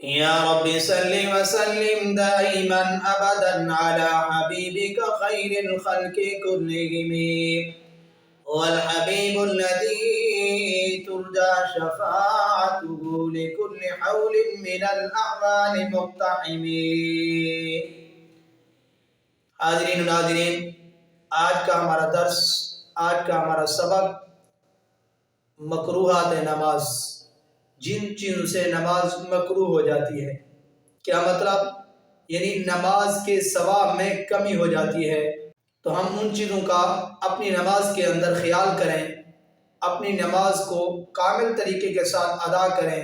یا رب صل وسلم دائما ابدا على حبيبك خير الخلق كلهم والحبيب الذي ترجى شفاعته لكل حول من الأعمال مقتحم. حاضرین و ناظرین، آج کا ہمارا درس، آج کا ہمارا سبق مکروہات نماز، جن چیزوں سے نماز مکروہ ہو جاتی ہے. کیا مطلب؟ یعنی نماز کے ثواب میں کمی ہو جاتی ہے. تو ہم ان چیزوں کا اپنی نماز کے اندر خیال کریں، اپنی نماز کو کامل طریقے کے ساتھ ادا کریں.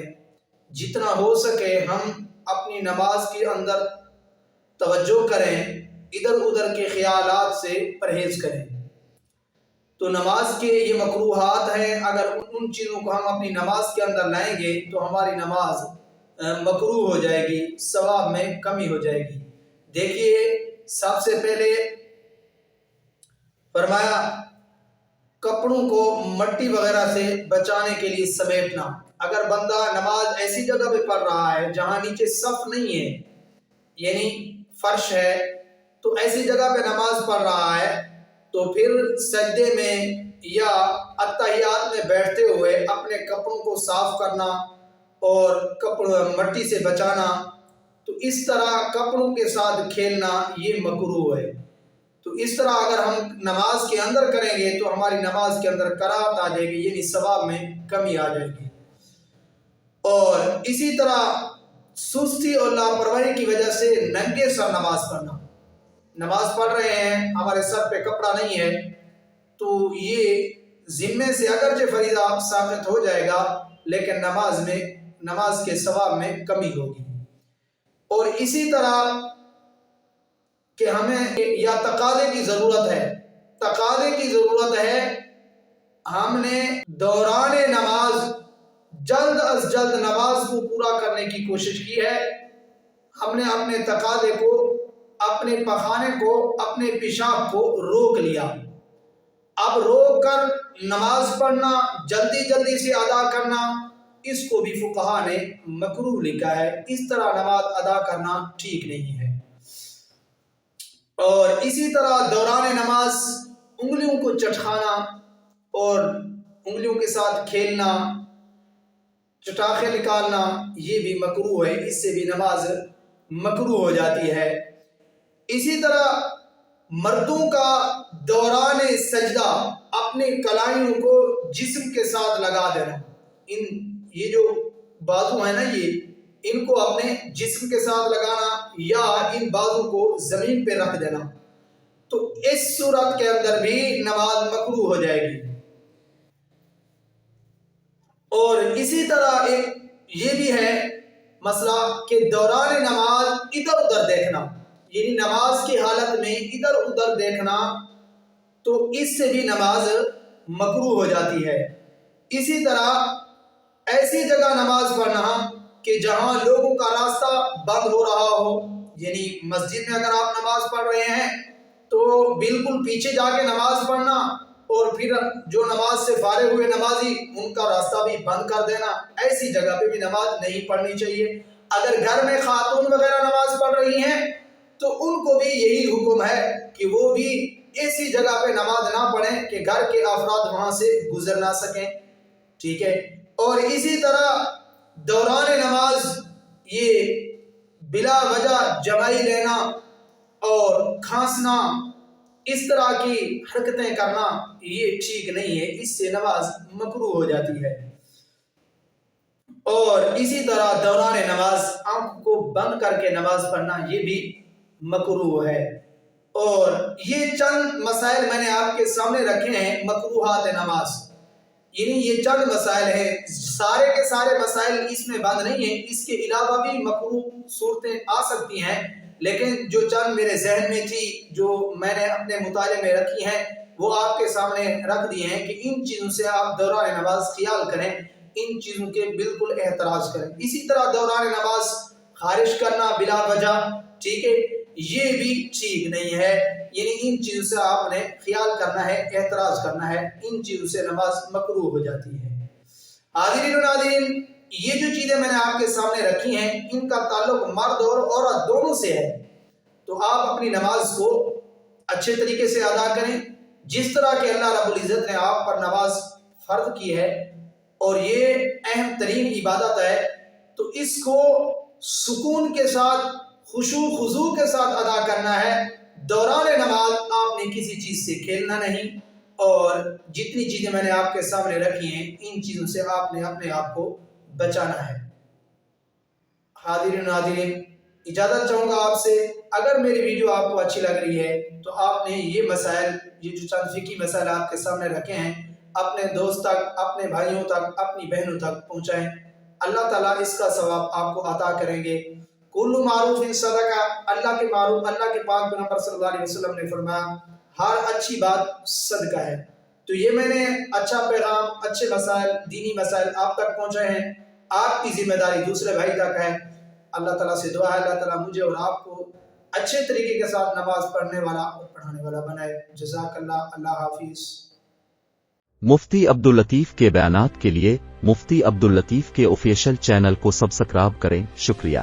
جتنا ہو سکے ہم اپنی نماز کے اندر توجہ کریں، ادھر ادھر کے خیالات سے پرہیز کریں. تو نماز کے یہ مکروہات ہیں، اگر ان چیزوں کو ہم اپنی نماز کے اندر لائیں گے تو ہماری نماز مکروہ ہو جائے گی، ثواب میں کمی ہو جائے گی. دیکھیے، سب سے پہلے فرمایا کپڑوں کو مٹی وغیرہ سے بچانے کے لیے سمیٹنا. اگر بندہ نماز ایسی جگہ پہ پڑھ رہا ہے جہاں نیچے صف نہیں ہے، یعنی فرش ہے، تو ایسی جگہ پہ نماز پڑھ رہا ہے تو پھر سجدے میں یا اتحیات میں بیٹھتے ہوئے اپنے کپڑوں کو صاف کرنا اور مٹی سے بچانا، تو اس طرح کپڑوں کے ساتھ کھیلنا یہ مکروہ ہے. تو اس طرح اگر ہم نماز کے اندر کریں گے تو ہماری نماز کے اندر کراہت آ جائے گی، یعنی ثواب میں کمی آ جائے گی. اور اسی طرح سستی اور لاپرواہی کی وجہ سے ننگے سر نماز پڑھنا. نماز پڑھ رہے ہیں، ہمارے سر پہ کپڑا نہیں ہے، تو یہ ذمے سے اگرچہ فریضہ ثابت ہو جائے گا لیکن نماز کے ثواب میں کمی ہوگی. اور اسی طرح کہ ہمیں یا تقاضے کی ضرورت ہے، ہم نے دوران نماز جلد از جلد نماز کو پورا کرنے کی کوشش کی ہے. ہم نے اپنے تقاضے کو، اپنے پخانے کو، اپنے پیشاب کو روک لیا. اب روک کر نماز پڑھنا، جلدی سے ادا کرنا، اس کو بھی فقہا نے مکروہ لکھا ہے. اس طرح نماز ادا کرنا ٹھیک نہیں ہے. اور اسی طرح دوران نماز انگلیوں کو چٹکانا اور انگلیوں کے ساتھ کھیلنا، چٹاخے نکالنا، یہ بھی مکروہ ہے. اس سے بھی نماز مکروہ ہو جاتی ہے. اسی طرح مردوں کا دوران سجدہ اپنے کلائیوں کو جسم کے ساتھ لگا دینا. یہ جو بازو ہیں نا، ان کو اپنے جسم کے ساتھ لگانا یا ان بازو کو زمین پہ رکھ دینا، تو اس صورت کے اندر بھی نماز مکروہ ہو جائے گی. اور اسی طرح یہ بھی ہے مسئلہ کہ دوران نماز ادھر ادھر دیکھنا، یعنی نماز کی حالت میں ادھر ادھر دیکھنا، تو اس سے بھی نماز مکروہ ہو جاتی ہے. اسی طرح ایسی جگہ نماز پڑھنا کہ جہاں لوگوں کا راستہ بند ہو رہا ہو، یعنی مسجد میں اگر آپ نماز پڑھ رہے ہیں تو بالکل پیچھے جا کے نماز پڑھنا اور پھر جو نماز سے فارغ ہوئے نمازی ان کا راستہ بھی بند کر دینا. ایسی جگہ پہ بھی نماز نہیں پڑھنی چاہیے. اگر گھر میں خاتون وغیرہ نماز پڑھ رہی ہیں تو ان کو بھی یہی حکم ہے کہ وہ بھی ایسی جگہ پہ نماز نہ پڑھیں کہ گھر کے افراد وہاں سے گزر نہ سکیں. ٹھیک ہے. اور اسی طرح دوران نماز یہ بلا وجہ جمائی لینا اور کھانسنا، اس طرح کی حرکتیں کرنا یہ ٹھیک نہیں ہے. اس سے نماز مکروہ ہو جاتی ہے. اور اسی طرح دوران نماز آنکھ کو بند کر کے نماز پڑھنا یہ بھی مکروہ ہے. اور یہ چند مسائل میں نے آپ کے سامنے رکھے ہیں مکروہات نماز، یعنی یہ چند مسائل ہیں. سارے کے سارے مسائل اس میں بند نہیں ہیں، اس کے علاوہ بھی مکروہ صورتیں آ سکتی ہیں، لیکن جو چند میرے ذہن میں تھی، جو میں نے اپنے مطالعے میں رکھی ہیں، وہ آپ کے سامنے رکھ دیے ہیں کہ ان چیزوں سے آپ دوران نماز خیال کریں، ان چیزوں کے بالکل احتراز کریں. اسی طرح دوران نماز خارش کرنا بلا وجہ، ٹھیک ہے، یہ بھی ٹھیک نہیں ہے. یعنی ان چیزوں سے آپ نے خیال کرنا ہے، احتراز کرنا ہے. ان چیزوں سے نماز مکروہ ہو جاتی ہے. حاضرین و ناظرین، یہ جو چیزیں میں نے آپ کے سامنے رکھی ہیں ان کا تعلق مرد اور عورت دونوں سے ہے، تو آپ اپنی نماز کو اچھے طریقے سے ادا کریں جس طرح کہ اللہ رب العزت نے آپ پر نماز فرض کی ہے، اور یہ اہم ترین عبادت ہے، تو اس کو سکون کے ساتھ خشوع خضوع کے ساتھ ادا کرنا ہے۔ دوران نماز آپ نے کسی چیز سے کھیلنا نہیں، اور جتنی چیزیں میں نے آپ کے سامنے رکھی ہیں ان چیزوں سے آپ نے اپنے آپ کو بچانا ہے۔ حاضرین ناظرین، اجازت چاہوں گا آپ سے، اگر میری ویڈیو آپ کو اچھی لگ رہی ہے تو آپ نے یہ مسائل، یہ جو چند فقہی مسائل آپ کے سامنے رکھے ہیں، اپنے دوست تک، اپنے بھائیوں تک، اپنی بہنوں تک پہنچائیں۔ اللہ تعالیٰ اس کا ثواب آپ کو عطا کریں گے۔ کل معروف صدقہ، اللہ کے معروف، اللہ کے پاک پیغمبر صلی اللہ علیہ وسلم نے فرمایا ہر اچھی بات صدقہ ہے۔ تو یہ میں نے اچھا پیغام، اچھے مسائل، دینی مسائل آپ تک پہنچائے ہیں۔ آپ کی ذمہ داری دوسرے بھائی تک ہے۔ اللہ تعالیٰ سے دعا ہے اللہ تعالیٰ مجھے اور آپ کو اچھے طریقے کے ساتھ نماز پڑھنے والا اور پڑھانے والا بنائے۔ جزاک اللہ، اللہ حافظ۔ مفتی عبداللطیف کے بیانات کے لیے مفتی عبداللطیف کے آفیشیل چینل کو سبسکرائب کریں۔ شکریہ۔